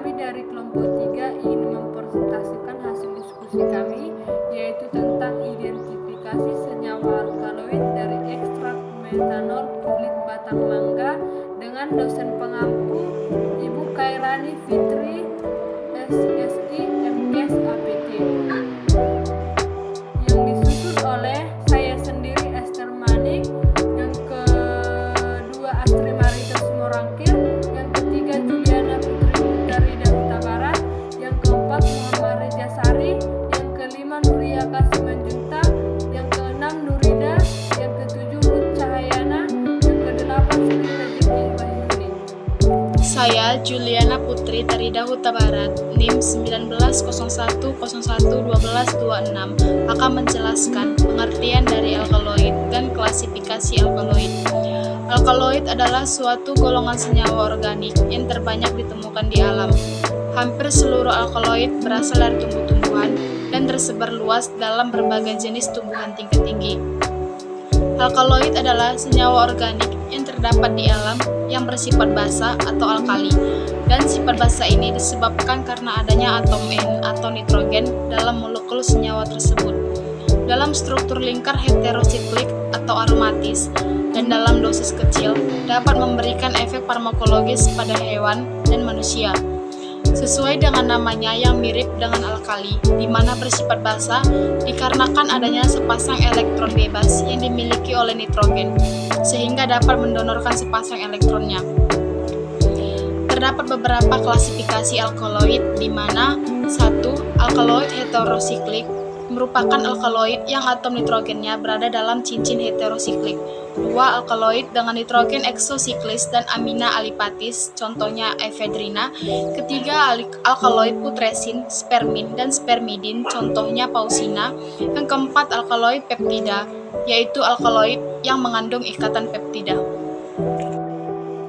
Kami dari kelompok 3 ingin mempresentasikan hasil diskusi kami, yaitu tentang identifikasi senyawa alkaloid dari ekstrak metanol kulit batang mangga dengan dosen pengampu Ibu Khairani Fitri, SSI, MKes, APT, yang disusun oleh saya sendiri, Esther Manik, yang kedua Astri Marita Sumorangkir, yang ketiga Juliana Putri Hutarida Huta Barat, yang keempat Muhammad Reza Sari, yang kelima Nuria Kasih Manjunta, yang keenam Nurida, yang ketujuh Ruth Cahayana, yang kedelapan Sri Rezeki Wahyuni. Saya Juliana Putri Tarida Huta Barat, NIM 1901011226, akan menjelaskan pengertian dari alkaloid dan klasifikasi alkaloid. Alkaloid adalah suatu golongan senyawa organik yang terbanyak ditemukan di alam. Hampir seluruh alkaloid berasal dari tumbuh-tumbuhan dan tersebar luas dalam berbagai jenis tumbuhan tingkat tinggi. Alkaloid adalah senyawa organik yang terdapat di alam yang bersifat basa atau alkali, dan sifat basa ini disebabkan karena adanya atom N atau nitrogen dalam molekul senyawa tersebut. Dalam struktur lingkar heterosiklik atau aromatis dan dalam dosis kecil dapat memberikan efek farmakologis pada hewan dan manusia. Sesuai dengan namanya yang mirip dengan alkali, di mana bersifat basa dikarenakan adanya sepasang elektron bebas yang dimiliki oleh nitrogen, sehingga dapat mendonorkan sepasang elektronnya. Terdapat beberapa klasifikasi alkaloid, di mana 1. Alkaloid heterosiklik merupakan alkaloid yang atom nitrogennya berada dalam cincin heterosiklik. 2. Alkaloid dengan nitrogen eksosiklis dan amina alipatis, contohnya efedrina. 3. Alkaloid putresin, spermin, dan spermidin, contohnya pausina. Yang keempat, alkaloid peptida, yaitu alkaloid yang mengandung ikatan peptida.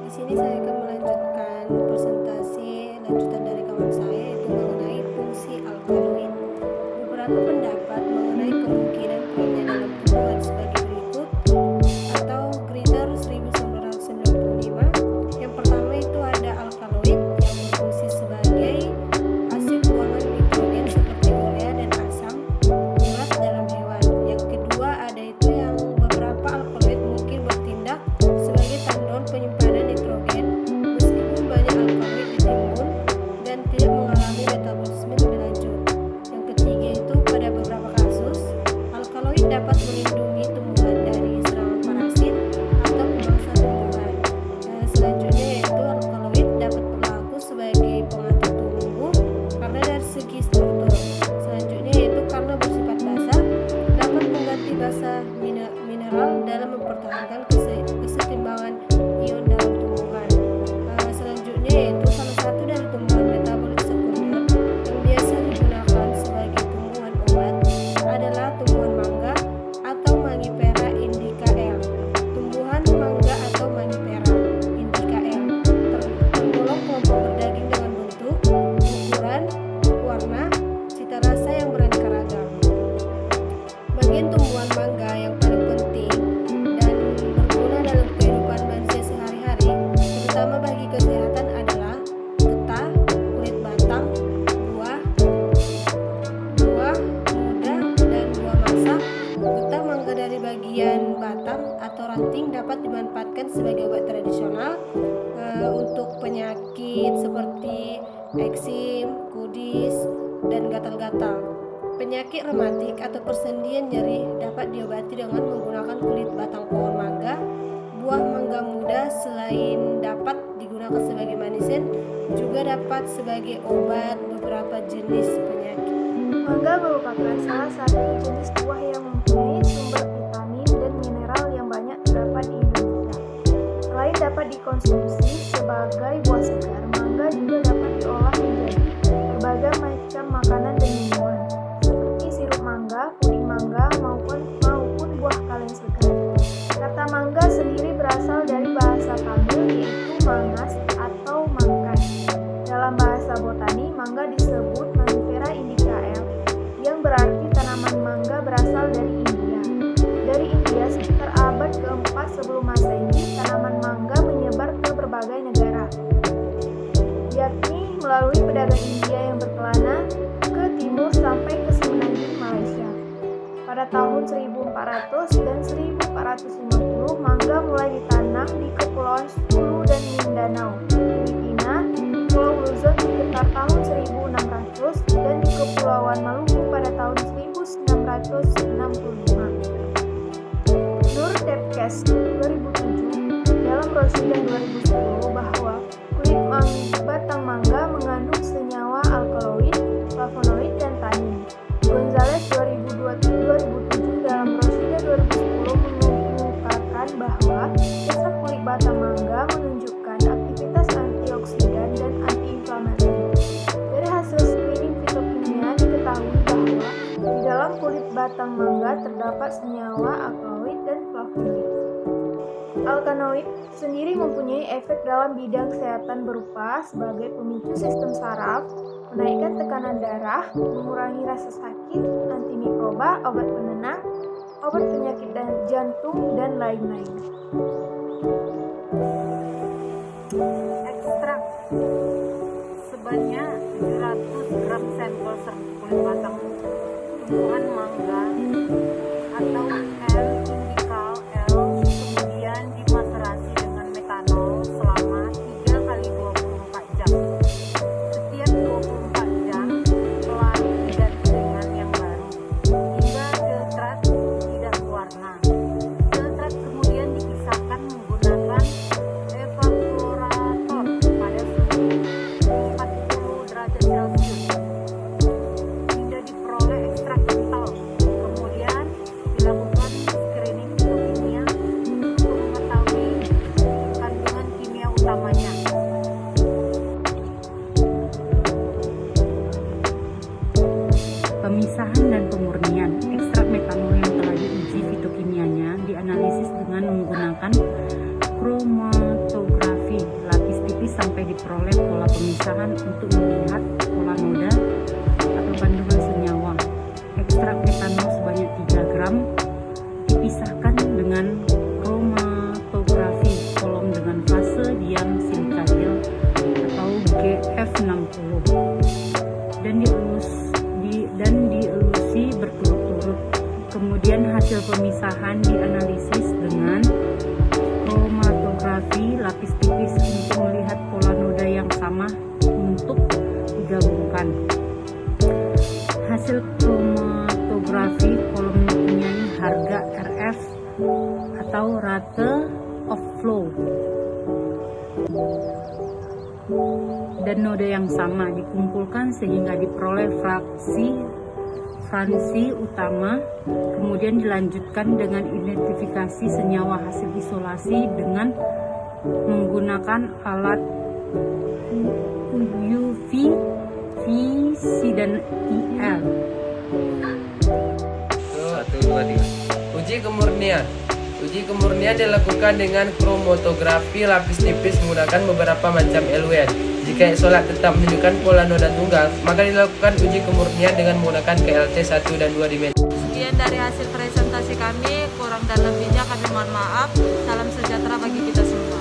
Di sini saya akan melanjutkan presentasi lanjutan dari kawan saya, yaitu mengenai fungsi alkaloid. Beberapa pendapat mengenai kemungkinan perannya dalam tumbuhan sebagai berikut atau Griner 1995. Yang pertama itu ada alkaloid yang berfungsi sebagai asid buangan nitrogen seperti urea dan asam urat dalam hewan. Yang kedua ada itu yang beberapa alkaloid mungkin bertindak sebagai tandon penyimpanan nitrogen meskipun banyak alkaloid ditimbun dan tidak mengalami metabolisme lebih lanjut. Yang ketiga itu pada beberapa kasus alkaloid dapat melindungi tumbuhan dari serangan parasit atau pemangsa tumbuhan. Selanjutnya yaitu alkaloid dapat berlaku sebagai pengatur tumbuh karena dari segi struktur. Selanjutnya yaitu karena bersifat basa dapat mengganti basa mineral dalam mempertahankan kesetimbangan ion dalam tumbuhan. Selanjutnya yaitu salah satu dari tumbuhan metabolit sekunder yang biasa digunakan sebagai tumbuhan obat adalah tumbuhan mangga atau Mangifera indica L. Tumbuhan mangga atau Mangifera indica L tergolong kelompok berdaging dengan bentuk, ukuran, warna, cita rasa yang beraneka ragam. Bagian tumbuhan mangga yang paling penting dan berguna dalam kehidupan manusia sehari-hari, terutama bagi kesehatan adalah getah, kulit batang, buah muda, dan buah masak. Getah mangga dari bagian batang atau ranting dapat dimanfaatkan sebagai obat tradisional untuk penyakit seperti eksim, kudis, dan gatal-gatal. Penyakit rematik atau persendian nyeri dapat diobati dengan menggunakan kulit batang pohon mangga. Buah mangga muda selain dapat digunakan sebagai manisin, juga dapat sebagai obat beberapa jenis penyakit. Mangga merupakan salah satu jenis buah yang mempunyai sumber vitamin dan mineral yang banyak terdapat di Indonesia. Selain dapat dikonsumsi sebagai buah segar, mangga juga dapat diolah menjadi berbagai macam makanan dan minuman, seperti sirup mangga, puding mangga, maupun buah kaleng segar. Kata mangga sendiri berasal dari bahasa Tamil, yaitu mangas atau mangkai. Dalam bahasa botani, mangga disebut Mangifera indica L, yang berarti tanaman mangga berasal dari India. Dari India sekitar abad ke-4 sebelum Masehi, tanaman mangga menyebar ke berbagai negara, yakni melalui pedagang India yang berkelana ke timur sampai ke Semenanjung Malaysia. Pada tahun 1400 dan 1450, mangga mulai ditanam di Kepulauan Sulu dan Mindanao, Filipina, Pulau Luzon sekitar tahun 1600, dan di Kepulauan Maluku pada tahun 1665. Nur Depkes 2007 dalam brosur 2010 bahwa kulit batang mangga mengandung senyawa alkaloid, flavonoid, dan tanin. Gonzales 2007 dalam brosur 2010 mengungkapkan bahwa ekstrak kulit batang mangga menunjukkan aktivitas antioksidan dan antiinflamasi. Dari hasil screening fitokimia diketahui bahwa di dalam kulit batang mangga terdapat senyawa alkaloid dan flavonoid. Alkaloid sendiri mempunyai efek dalam bidang kesehatan berupa sebagai pemicu sistem saraf, menaikkan tekanan darah, mengurangi rasa sakit, antimikroba, obat penenang, obat penyakit jantung, dan lain-lain. Ekstrak sebanyak 700 gram sampel kulit batang tumbuhan mangga atau L-indikal L kemudian dimaserasi dengan metanol selama 3 kali 24 jam. Setiap 24 jam pelari diganti dengan yang baru hingga filtrat tidak berwarna. Filtrat kemudian dipisahkan menggunakan evaporator pada suhu 40 derajat Celcius hingga diperoleh ekstrak kental. Kemudian dilakukan screening fitokimia untuk mengetahui kandungan kimia utamanya. Pemisahan dan pemurnian ekstrak metanol yang telah diuji fitokimianya dianalisis dengan menggunakan kromatografi lapis tipis sampai diperoleh pola pemisahan untuk melihat pola noda atau kandungan senyawa. Ekstrak metanol sebanyak 3 gram dipisahkan dengan kromatografi kolom dengan fase diam silika gel atau GF60 dan dielusi berturut-turut. Kemudian hasil pemisahan dianalisis dengan kromatografi lapis tipis untuk melihat pola noda yang sama untuk digabungkan. Hasil kromatografi kolom mempunyai harga RF atau rate of flow dan noda yang sama dikumpulkan sehingga diperoleh frekuensi utama. Kemudian dilanjutkan dengan identifikasi senyawa hasil isolasi dengan menggunakan alat UV, VC dan IR. 1, 2, 3. Uji kemurnian. Uji kemurnian dilakukan dengan kromatografi lapis tipis menggunakan beberapa macam LWN. Jika isolat tetap menunjukkan pola noda tunggal, maka dilakukan uji kemurnian dengan menggunakan KLT 1 dan 2 dimensi. Sekian dari hasil presentasi kami, kurang dan lebihnya kami mohon maaf. Salam sejahtera bagi kita semua.